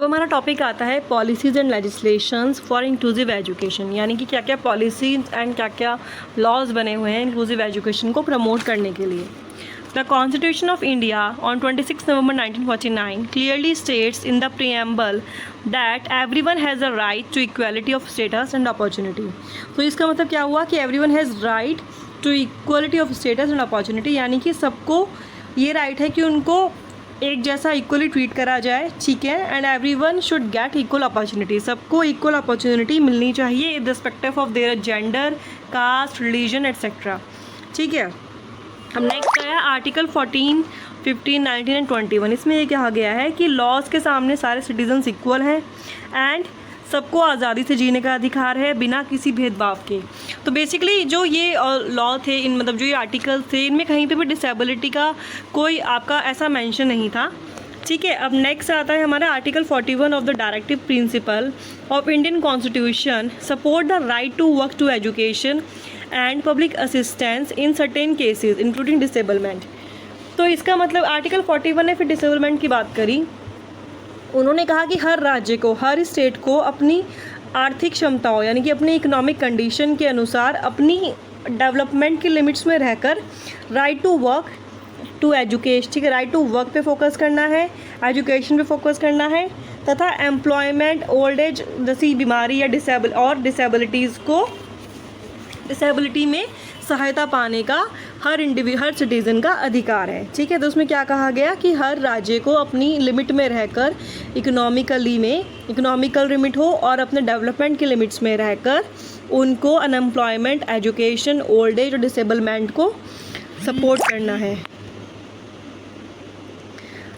हमारा टॉपिक आता है policies and legislations for inclusive education, यानी कि क्या क्या पॉलिसीज एंड क्या क्या लॉज बने हुए हैं इंक्लूसिव एजुकेशन को प्रमोट करने के लिए। The constitution of India on 26 November 1949 clearly states in the preamble that everyone has a right to equality of status and opportunity. तो इसका मतलब क्या हुआ कि everyone has right to equality of status and opportunity, यानी कि सबको ये राइट है कि उनको एक जैसा इक्वली ट्रीट करा जाए, ठीक है। And everyone should get equal opportunity, सबको इक्वल अपॉर्चुनिटी मिलनी चाहिए irrespective of their gender, caste, religion etcetera, ठीक है। अब नेक्स्ट आया आर्टिकल 14, 15, 19 एंड 21। इसमें ये कहा गया है कि लॉज के सामने सारे सिटीजन्स इक्वल हैं एंड सबको आज़ादी से जीने का अधिकार है बिना किसी भेदभाव के। तो बेसिकली जो ये लॉ थे, इन मतलब जो ये आर्टिकल थे, इनमें कहीं पे भी डिसेबिलिटी का कोई आपका ऐसा मेंशन नहीं था, ठीक है। अब नेक्स्ट आता है हमारा article 41 of the directive principle of Indian constitution support the right to work to education and public assistance in certain cases including disablement. तो इसका मतलब आर्टिकल 41 ने फिर डिसेबलमेंट की बात करी। उन्होंने कहा कि हर राज्य को, हर स्टेट को अपनी आर्थिक क्षमताओं यानी कि अपनी इकोनॉमिक कंडीशन के अनुसार अपनी डेवलपमेंट की लिमिट्स में रहकर right to work to education, ठीक है, राइट टू वर्क पे फोकस करना है, एजुकेशन पे फोकस करना है तथा एम्प्लॉयमेंट, ओल्ड एज जैसी बीमारी या डिसेबिलिटी में सहायता पाने का हर सिटीज़न का अधिकार है, ठीक है। तो उसमें क्या कहा गया कि हर राज्य को अपनी लिमिट में रहकर इकोनॉमिकल लिमिट हो और अपने डेवलपमेंट के लिमिट्स में रहकर उनको अनएम्प्लॉयमेंट, एजुकेशन, ओल्ड एज और डिसेबलमेंट को सपोर्ट करना है।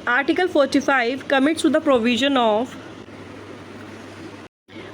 Article 45 commits to the provision of.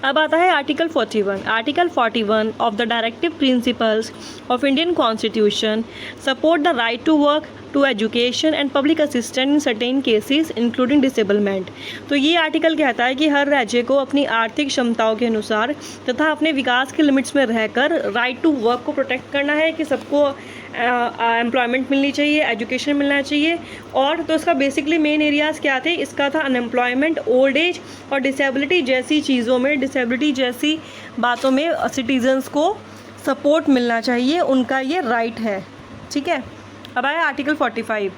अब आता है article 41। Article 41 of the directive principles of Indian constitution support the right to work to education and public assistance in certain cases including disablement. तो ये article कहता है कि हर राज्य को अपनी आर्थिक क्षमताओं के अनुसार तथा अपने विकास के लिमिट्स में रहकर राइट टू वर्क को प्रोटेक्ट करना है, कि सबको एम्प्लॉयमेंट मिलनी चाहिए, एजुकेशन मिलना चाहिए। और तो इसका बेसिकली मेन एरियाज़ क्या थे, इसका था अनएम्प्लॉयमेंट, ओल्ड एज और डिसेबिलिटी जैसी चीज़ों में, डिसेबिलिटी जैसी बातों में सिटीजन्स को सपोर्ट मिलना चाहिए, उनका ये राइट है, ठीक है। अब आया article 45।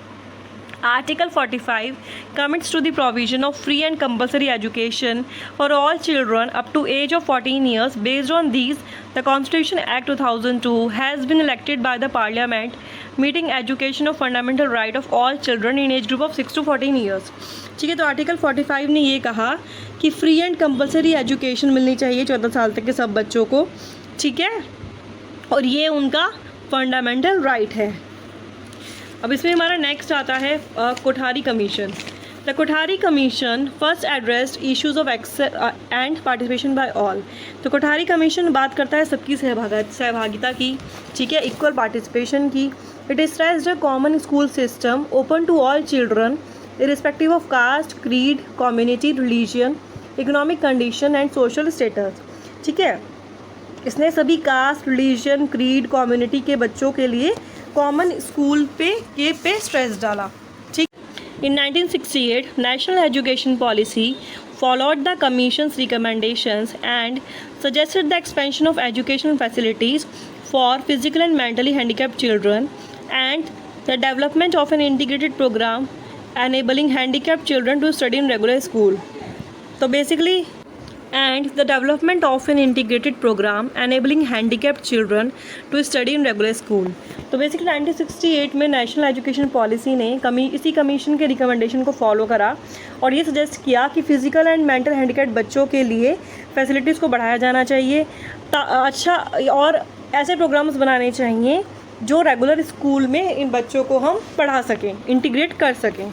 Article 45 commits to the provision of free and compulsory education for all children up to age of 14 years. Based on these, the Constitution Act 2002 has been elected by the Parliament, meeting education of fundamental right of all children in age group of 6 to 14 years. ठीक है, तो article 45 ने ये कहा कि free and compulsory education मिलनी चाहिए 14 साल तक के सब बच्चों को, ठीक है, और ये उनका फंडामेंटल राइट है। अब इसमें हमारा नेक्स्ट आता है Kothari commission. The Kothari commission first addressed issues of access and participation by all. तो कोठारी कमीशन बात करता है सबकी सहभागिता की, ठीक है, इक्वल पार्टिसिपेशन की। It stressed a common school system open to all children irrespective of caste, creed, community, religion, economic condition and social status, ठीक है। इसने सभी कास्ट, रिलीजन, क्रीड, कम्युनिटी के बच्चों के लिए कॉमन स्कूल पे स्ट्रेस डाला, ठीक। In 1968 national education policy followed the commissions recommendations and suggested the expansion of educational facilities for physical and mentally handicapped children and the development of an integrated programme enabling handicapped children to study in regular school. तो basically and the development of an integrated program enabling handicapped children to study in regular school। तो basically 1968 में national education policy ने इसी commission के recommendation को follow करा और ये सजेस्ट किया कि फ़िज़िकल एंड मेंटल हैंडीकैप्ड बच्चों के लिए फैसिलिटीज़ को बढ़ाया जाना चाहिए, अच्छा, और ऐसे प्रोग्राम्स बनाने चाहिए जो रेगुलर स्कूल में इन बच्चों को हम पढ़ा सकें, इंटीग्रेट कर सकें।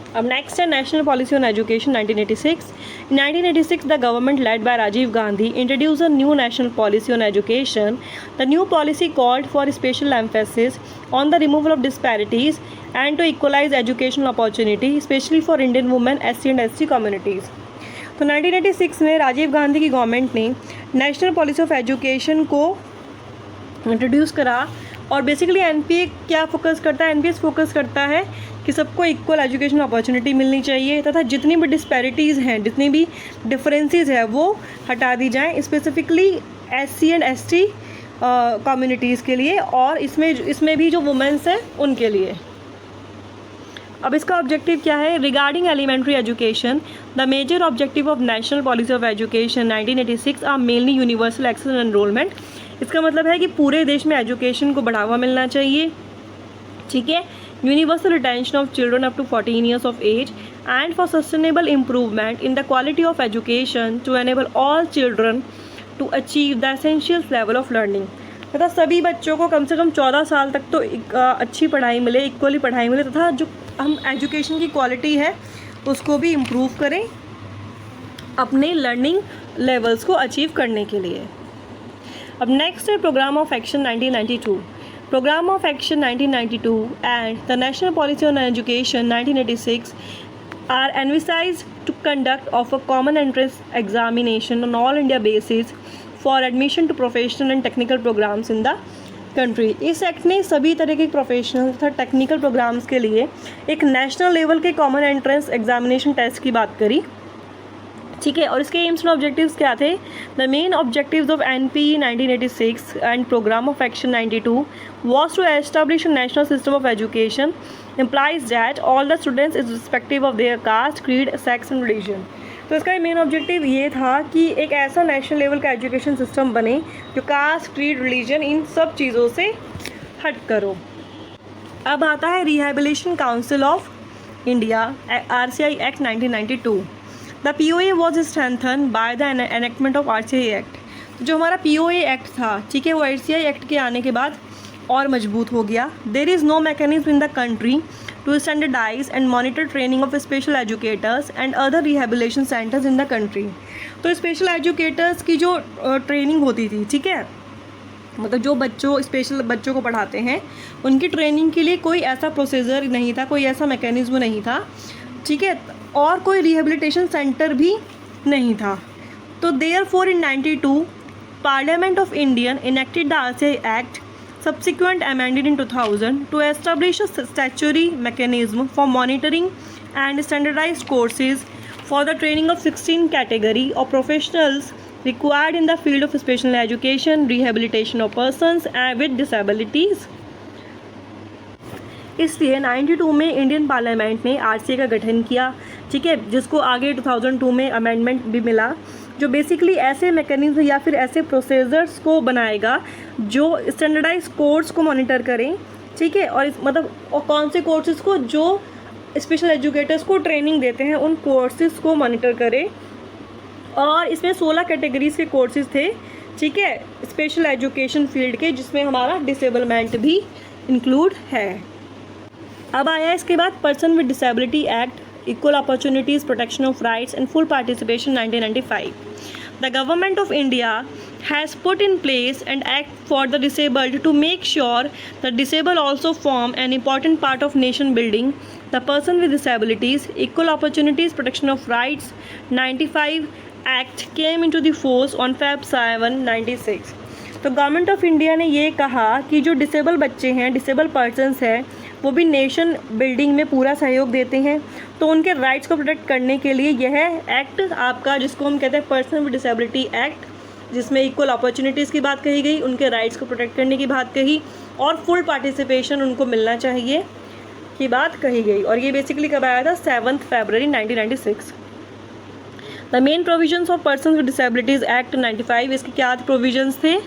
अब नेक्स्ट है national policy on education 1986। In 1986, the government led by Rajiv Gandhi introduced a new national policy on education. The new policy called for special emphasis on the removal of disparities and to equalize educational opportunity, especially for Indian women, SC and ST communities. तो 1986 में राजीव गांधी की government ने national policy of education को introduce करा और basically NPA क्या focus करता है, एनपीएस फोकस करता है कि सबको इक्वल एजुकेशन अपॉर्चुनिटी मिलनी चाहिए तथा जितनी भी डिस्पैरिटीज़ हैं, जितनी भी डिफरेंसेस है वो हटा दी जाएं, specifically SC and ST communities के लिए, और इसमें भी जो वुमेंस हैं उनके लिए। अब इसका ऑब्जेक्टिव क्या है? Regarding elementary education, the major objective of national policy of education 1986 are mainly universal access and enrolment. इसका मतलब है कि पूरे देश में एजुकेशन को बढ़ावा मिलना चाहिए, ठीक है, universal retention of children up to 14 years of age and for sustainable improvement in the quality of education to enable all children to achieve the essential level of learning. तथा सभी बच्चों को कम से कम 14 साल तक तो अच्छी पढ़ाई मिले, इक्वली पढ़ाई मिले, तथा जो हम एजुकेशन की क्वालिटी है उसको भी इम्प्रूव करें अपने लर्निंग लेवल्स को अचीव करने के लिए। अब नेक्स्ट है programme of action 1992। Programme of action 1992 and the national policy on education 1986 are envisaged to conduct of a common entrance examination on all India basis for admission to professional and technical programs in the country। इस act ने सभी तरह के professional तथा technical programmes के लिए एक national level के कॉमन एंट्रेंस एग्जामिनेशन टेस्ट की बात करी, ठीक है, और इसके एम्स एंड ऑब्जेक्टिव्स क्या थे? The main objectives of NPE 1986 and programme of action 92 was to establish a national system of education implies that all the students is respective of their caste, creed, sex and religion। तो इसका main objective ये था कि एक ऐसा national level का education system बने जो कास्ट, क्रीड, रिलीजन इन सब चीज़ों से हट करो। अब आता है rehabilitation council of India RCI act 1992। The POA was strengthen by the enactment of RCI act. जो हमारा POA एक्ट था, ठीक है, वो RCI एक्ट के आने के बाद और मजबूत हो गया। There is no mechanism in the country to standardise and monitor training of special educators and other rehabilitation centres in the country. तो स्पेशल एजुकेटर्स की जो ट्रेनिंग होती थी, ठीक है, मतलब जो स्पेशल बच्चों को पढ़ाते हैं उनकी ट्रेनिंग के लिए कोई ऐसा प्रोसीजर नहीं था, कोई ऐसा मैकेनिज्म नहीं था, ठीक है, और कोई रिहेबिलिटेशन सेंटर भी नहीं था। तो therefore in 92 parliament of Indian enacted the RCI act subsequent amended in 2000 to establish a statutory mechanism for monitoring and standardized courses for the training of 16 category of professionals required in the field of special education, rehabilitation of persons with disabilities। इसलिए 92 में Indian parliament ने RCI का गठन किया, ठीक है, जिसको आगे 2002 में अमेंडमेंट भी मिला, जो बेसिकली ऐसे मैकेनिज्म या फिर ऐसे प्रोसीजर्स को बनाएगा जो स्टैंडर्डाइज कोर्स को मॉनिटर करें, ठीक है, और और कौन से कोर्सेज़ को जो स्पेशल एजुकेटर्स को ट्रेनिंग देते हैं उन कोर्सेज़ को मॉनिटर करें। और इसमें 16 कैटेगरीज़ के कोर्सेज़ थे, ठीक है, स्पेशल एजुकेशन फील्ड के, जिसमें हमारा डिसेबलमेंट भी इंक्लूड है। अब आया इसके बाद person with disability act, Equal Opportunities, Protection of Rights and Full Participation 1995. The government of India has put in place an act for the disabled to make sure the disabled also form an important part of nation building. The Person with Disabilities, Equal Opportunities, Protection of Rights 95 Act came into the force on Feb 7, 96. तो government of India ने ये कहा कि जो disable बच्चे हैं, disable persons हैं, वो भी नेशन बिल्डिंग में पूरा सहयोग देते हैं, तो उनके राइट्स को प्रोटेक्ट करने के लिए यह एक्ट आपका, जिसको हम कहते हैं पर्सन विद डिसेबिलिटी एक्ट, जिसमें इक्वल अपॉर्चुनिटीज़ की बात कही गई, उनके राइट्स को प्रोटेक्ट करने की बात कही और फुल पार्टिसिपेशन उनको मिलना चाहिए की बात कही गई। और ये बेसिकली कब आया था? 7 फरवरी 1996। The main provisions of person with disabilities act 95, इसके क्या प्रोविजंस थे?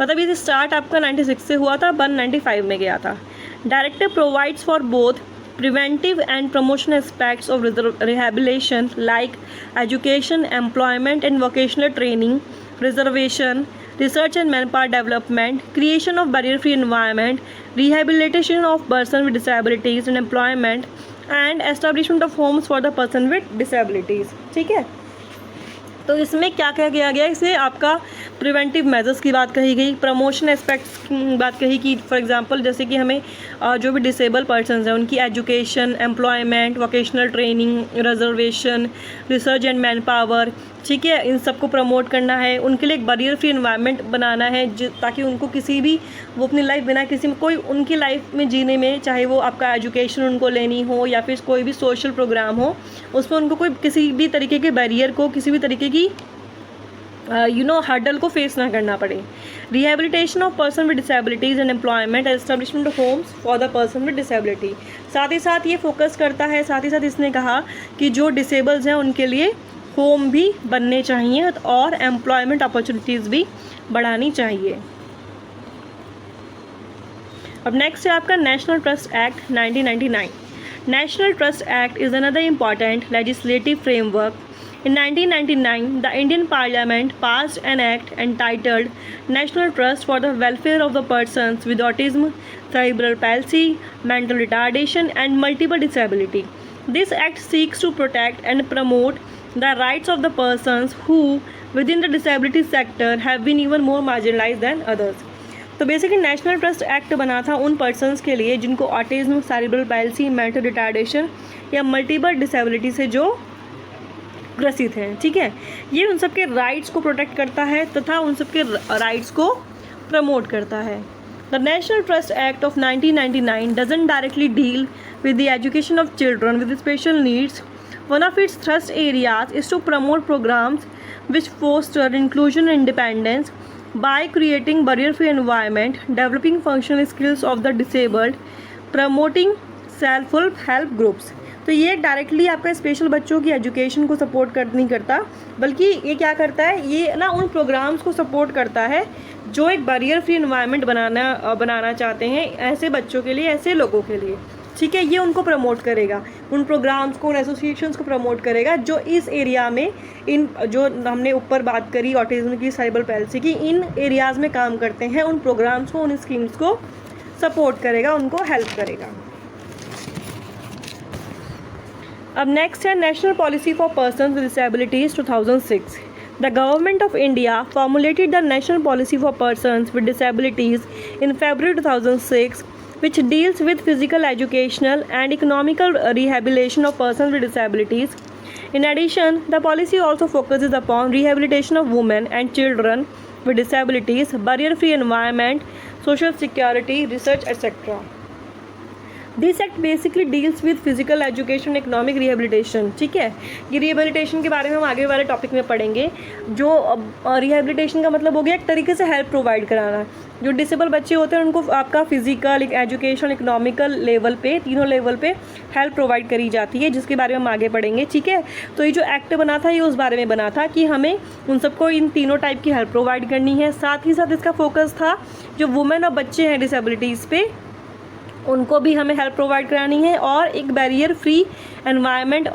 मतलब ये स्टार्ट आपका 96 से हुआ था, 195 में गया था। Directive provides for both preventive and promotion aspects of rehabilitation like education, employment and vocational training, reservation, research and manpower development, creation of barrier-free environment, rehabilitation of persons with disabilities and employment, and establishment of homes for the person with disabilities। ठीक है, तो इसमें क्या क्या किया गया? इसमें आपका प्रिवेंटिव मेजर्स की बात कही गई, प्रमोशन एस्पेक्ट्स की बात कही कि फॉर एग्जांपल जैसे कि हमें जो भी डिसेबल पर्सन्स हैं उनकी education, employment, vocational training, reservation, research and man power, ठीक है, इन सबको प्रमोट करना है। उनके लिए एक बैरियर फ्री एनवायरनमेंट बनाना है ताकि उनको किसी भी वो अपनी लाइफ बिना किसी में कोई उनकी लाइफ में जीने में, चाहे वो आपका एजुकेशन उनको लेनी हो या फिर कोई भी सोशल प्रोग्राम हो, उसमें उनको कोई किसी भी तरीके के बैरियर को, किसी भी तरीके की हर्डल को फेस ना करना पड़े। Rehabilitation of person with disabilities and employment and establishment of homes for the person with disability. साथ ही साथ ये फोकस करता है, साथ ही साथ इसने कहा कि जो डिसेबल्स हैं उनके लिए होम भी बनने चाहिए और एम्प्लॉयमेंट अपॉर्चुनिटीज़ भी बढ़ानी चाहिए। अब नेक्स्ट है आपका national trust act 1999। National trust act is another important legislative framework. In 1999, the Indian Parliament passed an act entitled National Trust for the Welfare of the Persons with Autism, Cerebral Palsy, Mental Retardation and Multiple Disability. This act seeks to protect and promote the rights of the persons who, within the disability sector, have been even more marginalized than others. तो basically national trust act बना था उन persons के लिए जिनको autism, cerebral palsy, mental retardation या multiple disability से जो ग्रसित हैं, ठीक है। ये उन सब के राइट्स को प्रोटेक्ट करता है तथा उन सब के राइट्स को प्रमोट करता है। The national trust act of 1999 doesn't directly deal with the education of children with special needs. One of its thrust areas is to promote programmes which foster inclusion and independence by creating barrier-free environment, developing functional skills of the disabled, promoting self-help groups। तो ये directly आपका special बच्चों की education को support नहीं करता, बल्कि ये क्या करता है, ये ना उन प्रोग्राम्स को सपोर्ट करता है जो एक बैरियर फ्री एनवायरनमेंट बनाना चाहते हैं ऐसे बच्चों के लिए, ऐसे लोगों के लिए, ठीक है। ये उनको प्रमोट करेगा, उन प्रोग्राम्स को, उन एसोसिएशंस को प्रमोट करेगा जो इस एरिया में, इन जो हमने ऊपर बात करी ऑटिज्म की, सेरिब्रल पैल्सी की, इन एरियाज़ में काम करते हैं, उन प्रोग्राम्स को, उन स्कीम्स को सपोर्ट करेगा, उनको हेल्प करेगा। अब नेक्स्ट है national policy for persons with disabilities 2006। The Government of India formulated the National Policy for Persons with Disabilities in February 2006, which deals with physical, educational and economical rehabilitation of persons with disabilities. In addition, the policy also focuses upon rehabilitation of women and children with disabilities, barrier-free environment, social security, research, etc. This act basically deals with physical education, economic rehabilitation, ठीक है। ये rehabilitation के बारे में हम आगे वाले topic में पढ़ेंगे। जो रिहेबिलिटेशन का मतलब हो गया एक तरीके से हेल्प प्रोवाइड कराना। जो डिसेबल बच्चे होते हैं उनको आपका फिजिकल, एजुकेशन, इकोनॉमिकल लेवल पे, तीनों लेवल पे हेल्प प्रोवाइड करी जाती है, जिसके बारे में हम आगे पढ़ेंगे, ठीक है। तो ये जो एक्ट बना था ये उस बारे में बना था कि हमें उन सबको इन तीनों टाइप की हेल्प प्रोवाइड करनी है। साथ ही साथ इसका फोकस था जो वुमेन और बच्चे हैं डिसेबिलिटीज़ पे, उनको भी हमें हेल्प प्रोवाइड करानी है और एक बैरियर फ्री एनवायरनमेंट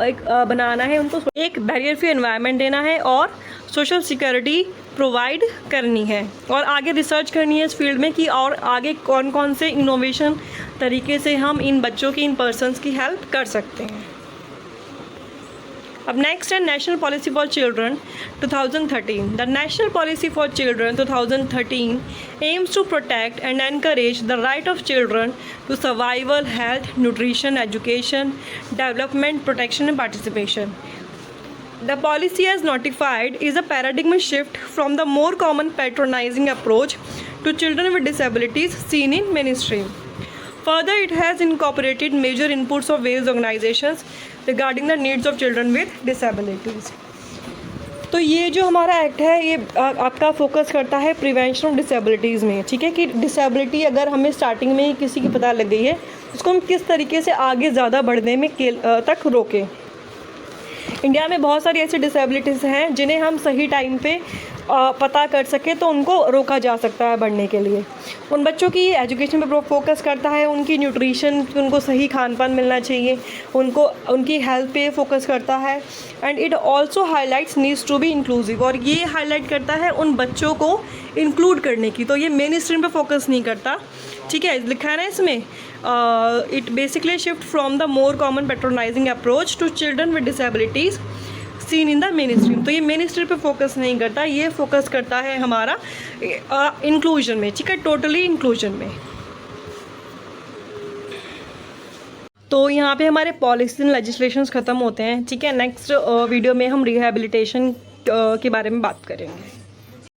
बनाना है, उनको एक बैरियर फ्री एनवायरनमेंट देना है और सोशल सिक्योरिटी प्रोवाइड करनी है और आगे रिसर्च करनी है इस फील्ड में कि और आगे कौन कौन से इनोवेशन तरीके से हम इन बच्चों की, इन पर्सनस की हेल्प कर सकते हैं। अब नेक्स्ट है national policy for children 2013। The national policy for children 2013 aims to protect and encourage the right of children to survival, health, nutrition, education, development, protection and participation. The policy as notified is a paradigm shift from the more common patronizing approach to children with disabilities seen in mainstream. Further, it has incorporated major inputs of various organizations regarding the needs of children with disabilities. तो ये जो हमारा act है ये आपका focus करता है prevention of disabilities में, ठीक है, कि डिसेबिलिटी अगर हमें स्टार्टिंग में ही किसी की पता लग गई है उसको हम किस तरीके से आगे ज़्यादा बढ़ने में तक रोकें। इंडिया में बहुत सारी ऐसी डिसेबिलिटीज़ हैं जिन्हें हम सही टाइम पे पता कर सके तो उनको रोका जा सकता है बढ़ने के लिए। उन बच्चों की एजुकेशन पे फोकस करता है, उनकी न्यूट्रिशन, उनको सही खान पान मिलना चाहिए, उनको उनकी हेल्थ पे फोकस करता है। And it also highlights needs to be inclusive, और ये हाईलाइट करता है उन बच्चों को इंक्लूड करने की। तो ये मेन स्ट्रीम पे फोकस नहीं करता, ठीक है, लिखा है ना इसमें, it basically shift from the more common patronising approach to children with disabilities seen in the main stream. तो ये मेन स्ट्रीम पे फोकस नहीं करता, ये फोकस करता है हमारा इंक्लूजन में, ठीक है, टोटली इंक्लूजन में। तो यहाँ पे हमारे पॉलिसीज एंड लेजिस्लेशंस ख़त्म होते हैं, ठीक है। नेक्स्ट वीडियो में हम रिहैबिलिटेशन के बारे में बात करेंगे।